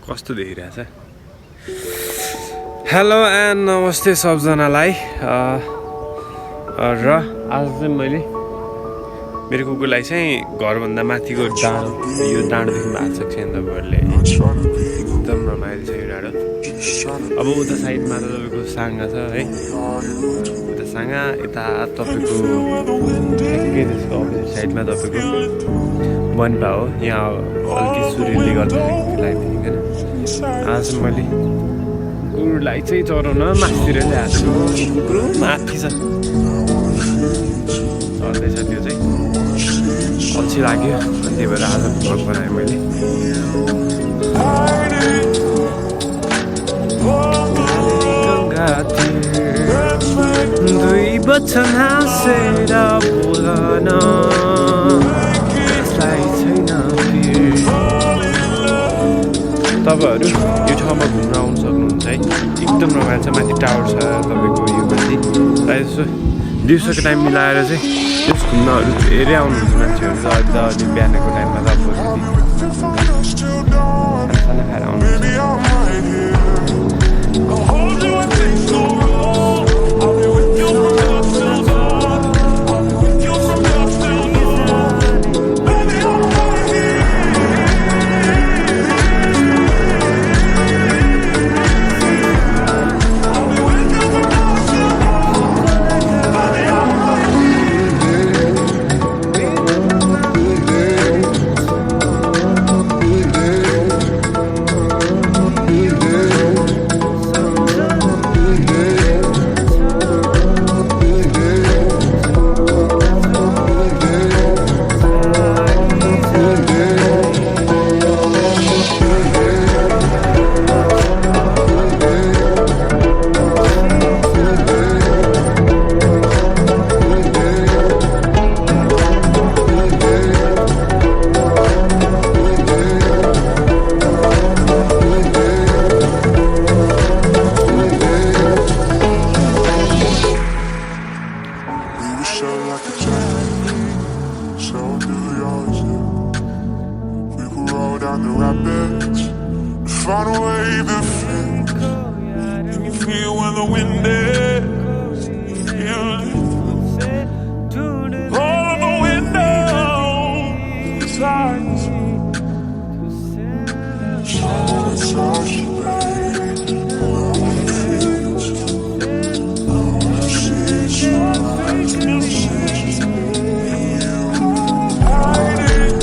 कस्तो देखिरहेछ hello and नमस्ते सबजनालाई र आज चाहिँ मैले मेरो कुकुरलाई चाहिँ घरभन्दा माथिको डाँडो यो डाँडो देख्नु भएको छ छैन तपाईँहरूले एकदम रमाइलो छ यो डाँडो अब उता साइडमा त तपाईँको साँगा छ है उता साँगा यता तपाईँको ठ्याक्कै त्यसको अपोजिट साइडमा तपाईँको बनपा हो यहाँ हल्की सूर्यले गर्दाखेरि देखेन आज मैले कुकुरलाई चाहिँ चराउन माथितिर ल्याएको छु कुकुर माथि छ चल्दैछ त्यो चाहिँ अल्छी लाग्यो अनि त्यही भएर आज भ्लग बनाएँ मैले दुई बच्चन हाँसेर बोलन कसलाई छैन तपाईँहरू यो ठाउँमा घुम्न आउनु सक्नुहुन्छ है एकदम रमाइलो छ माथि टावर छ तपाईँको यो माथि प्रायः जस्तो दिउँसोको टाइम मिलाएर चाहिँ त्यस घुम्नहरू धेरै आउनुहुन्छ मान्छेहरू त अलि बिहानको टाइममा त खाना खाएर आउनुहुन्छ Find a way to feel. Can you feel when the wind is? You feel it. Roll on the window. It's ours.